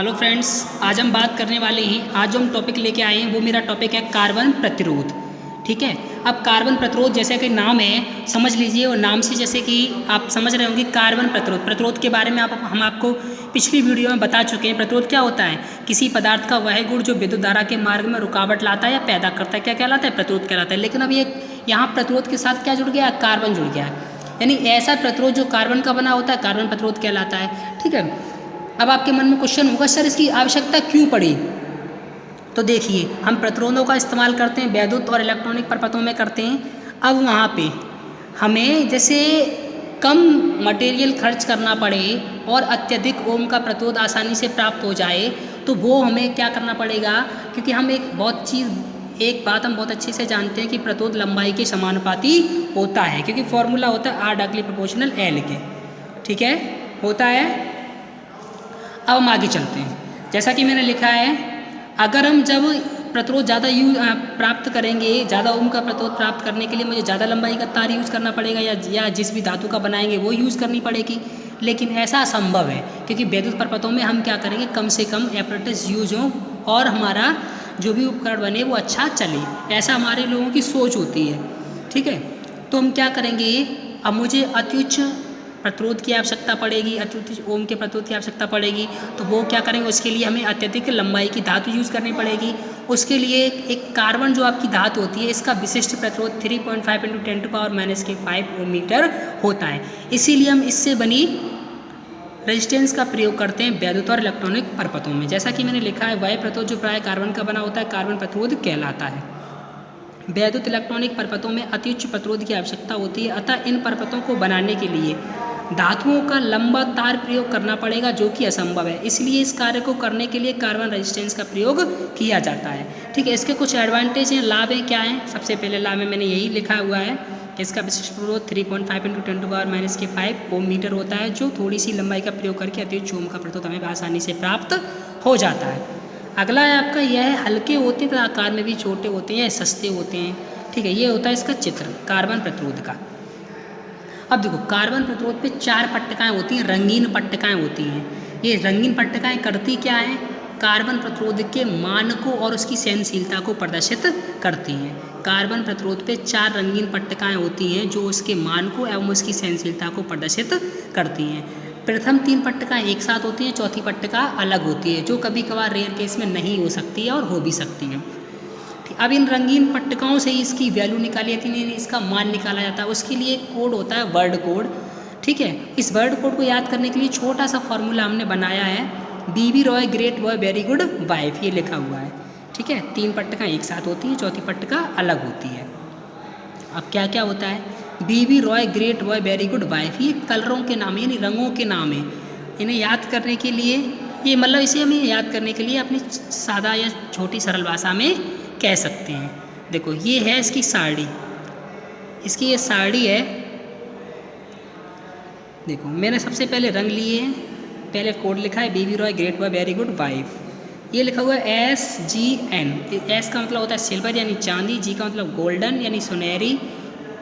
Hello friends, आज हम बात करने वाले हैं। आज जो हम टॉपिक लेके आए हैं वो मेरा टॉपिक है कार्बन प्रतिरोध। ठीक है। अब कार्बन प्रतिरोध जैसे कि नाम है, समझ लीजिए, और नाम से जैसे कि आप समझ रहे होंगे कार्बन प्रतिरोध के बारे में हम आपको पिछली वीडियो में बता चुके हैं। प्रतिरोध क्या होता है? किसी पदार्थ का वह गुण जो विद्युत धारा के मार्ग में रुकावट लाता है या पैदा करता है, क्या कहलाता है? प्रतिरोध कहलाता है। लेकिन अब ये यहाँ प्रतिरोध के साथ क्या जुड़ गया है? कार्बन जुड़ गया है। यानी ऐसा प्रतिरोध जो कार्बन का बना होता है कार्बन प्रतिरोध कहलाता है। ठीक है। अब आपके मन में क्वेश्चन होगा, सर इसकी आवश्यकता क्यों पड़ी? तो देखिए, हम प्रतिरोधों का इस्तेमाल करते हैं वैद्युत और इलेक्ट्रॉनिक परपथों में करते हैं। अब वहाँ पे हमें जैसे कम मटेरियल खर्च करना पड़े और अत्यधिक ओम का प्रतिरोध आसानी से प्राप्त हो जाए, तो वो हमें क्या करना पड़ेगा? क्योंकि हम एक बात हम बहुत अच्छे से जानते हैं कि प्रतिरोध लंबाई के समानुपाती होता है, क्योंकि फॉर्मूला होता है R डायरेक्टली प्रोपोर्शनल L के। ठीक है, होता है। अब हम आगे चलते हैं। जैसा कि मैंने लिखा है, अगर हम जब प्रतिरोध ज़्यादा प्राप्त करेंगे, ज़्यादा ओम का प्रतिरोध प्राप्त करने के लिए मुझे ज़्यादा लंबाई का तार यूज़ करना पड़ेगा या जिस भी धातु का बनाएंगे वो यूज़ करनी पड़ेगी। लेकिन ऐसा असंभव है, क्योंकि वैद्युत परपथों में हम क्या करेंगे, कम से कम एपरेटस यूज हो और हमारा जो भी उपकरण बने वो अच्छा चले। ऐसा हमारे लोगों की सोच होती है। ठीक है। तो हम क्या करेंगे, अब मुझे अति उच्च प्रतिरोध की आवश्यकता पड़ेगी, अत्यधिक ओम के प्रतिरोध की आवश्यकता पड़ेगी, तो वो क्या करेंगे, उसके लिए हमें अत्यधिक लंबाई की धातु यूज़ करनी पड़ेगी। उसके लिए एक कार्बन जो आपकी धातु होती है, इसका विशिष्ट प्रतिरोध 3.5 × 10⁻⁵ ओम मीटर होता है। इसीलिए हम इससे बनी रेजिस्टेंस का प्रयोग करते हैं वैद्युत और इलेक्ट्रॉनिक परपथों में। जैसा कि मैंने लिखा है, वह प्रतिरोध जो प्राय कार्बन का बना होता है कार्बन प्रतिरोध कहलाता है। वैद्युत इलेक्ट्रॉनिक परपथों में अति उच्च प्रतिरोध की आवश्यकता होती है, अतः इन परपथों को बनाने के लिए धातुओं का लंबा तार प्रयोग करना पड़ेगा, जो कि असंभव है। इसलिए इस कार्य को करने के लिए कार्बन रेजिस्टेंस का प्रयोग किया जाता है। ठीक है। इसके कुछ एडवांटेज हैं, लाभ हैं। क्या है? सबसे पहले लाभ में मैंने यही लिखा हुआ है कि इसका विशिष्ट प्रतिरोध 3.5 × 10⁻⁵ ओम मीटर होता है, जो थोड़ी सी लंबाई का प्रयोग करके अति उच्च ओम का प्रतिरोध हमें आसानी से प्राप्त हो जाता है। अगला है आपका, यह है हल्के होते हैं, आकार में भी छोटे होते हैं, सस्ते होते हैं। ठीक है। ये होता है इसका चित्र कार्बन प्रतिरोध का। अब देखो, कार्बन प्रतिरोध पे 4 पट्टिकाएँ होती हैं, रंगीन पट्टिकाएँ होती हैं। ये रंगीन पट्टिकाएँ करती क्या हैं? कार्बन प्रतिरोध के मान को और उसकी सहनशीलता को प्रदर्शित करती हैं। कार्बन प्रतिरोध पे 4 रंगीन पट्टिकाएँ होती हैं जो उसके मान को एवं उसकी सहनशीलता को प्रदर्शित करती हैं। प्रथम 3 पट्टिकाएँ एक साथ होती हैं, चौथी पट्टिका अलग होती है, जो कभी कभार रेयर केस में नहीं हो सकती है और हो भी सकती है। अब इन रंगीन पट्टिकाओं से ही इसकी वैल्यू निकाली जाती है, इसका मान निकाला जाता है। उसके लिए एक कोड होता है, वर्ड कोड। ठीक है। इस वर्ड कोड को याद करने के लिए छोटा सा फॉर्मूला हमने बनाया है, BB Roy great boy very good wife, ये लिखा हुआ है। ठीक है। 3 पट्टिका एक साथ होती हैं, चौथी पट्टिका अलग होती है। अब क्या क्या होता है? BB Roy great boy very good wife, ये कलरों के नाम है, यानी रंगों के नाम है। इन्हें याद करने के लिए, ये मतलब इसे हमें याद करने के लिए अपनी सादा या छोटी सरल भाषा में कह सकते हैं। देखो, ये है इसकी साड़ी, इसकी ये साड़ी है। देखो, मैंने सबसे पहले रंग लिए हैं, पहले कोड लिखा है BB Roy great boy very good wife. ये लिखा हुआ है SGN। S का मतलब होता है सिल्वर यानी चांदी, G का मतलब गोल्डन यानी सुनहरी,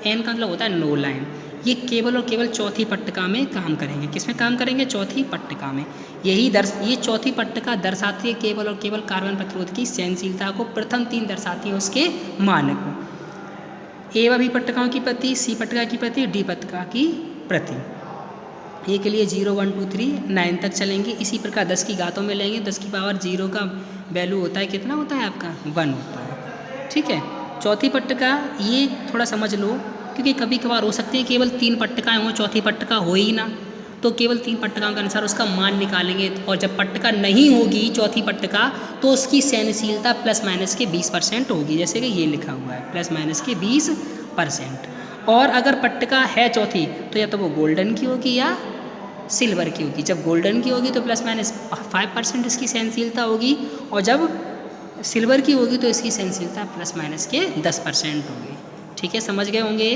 N का मतलब होता है नो लाइन। ये केवल और केवल चौथी पट्टिका में काम करेंगे। किस में काम करेंगे? चौथी पट्टिका में। ये चौथी पट्टिका दर्शाती है केवल और केवल कार्बन प्रतिरोध की सहनशीलता को, प्रथम 3 दर्शाती है उसके मान को। A व B पट्टिकाओं की प्रति, C पट्टिका की प्रति, D पट्टिका की प्रति। ये के लिए 0 1 2 3 9 तक चलेंगे। इसी प्रकार 10 की घातों में लेंगे, 10 की पावर 0 का वैल्यू होता है, कितना होता है आपका? 1 होता है। ठीक है। चौथी पट्टिका, ये थोड़ा समझ लो, क्योंकि कभी कभार हो सकती है केवल 3 पट्टिकाएँ हों, चौथी पट्टिका हो ही ना, तो केवल 3 पट्टिकाओं के अनुसार उसका मान निकालेंगे। और जब पट्टिका नहीं होगी चौथी पट्टिका, तो उसकी सहनशीलता ± के 20% होगी, जैसे कि ये लिखा हुआ है, ± के 20%। और अगर पट्टिका है चौथी, तो या तो वो गोल्डन की होगी या सिल्वर की होगी। जब गोल्डन की होगी तो ±5% इसकी सहनशीलता होगी, और जब सिल्वर की होगी तो इसकी सहनशीलता ± के 10% होगी। ठीक है, समझ गए होंगे।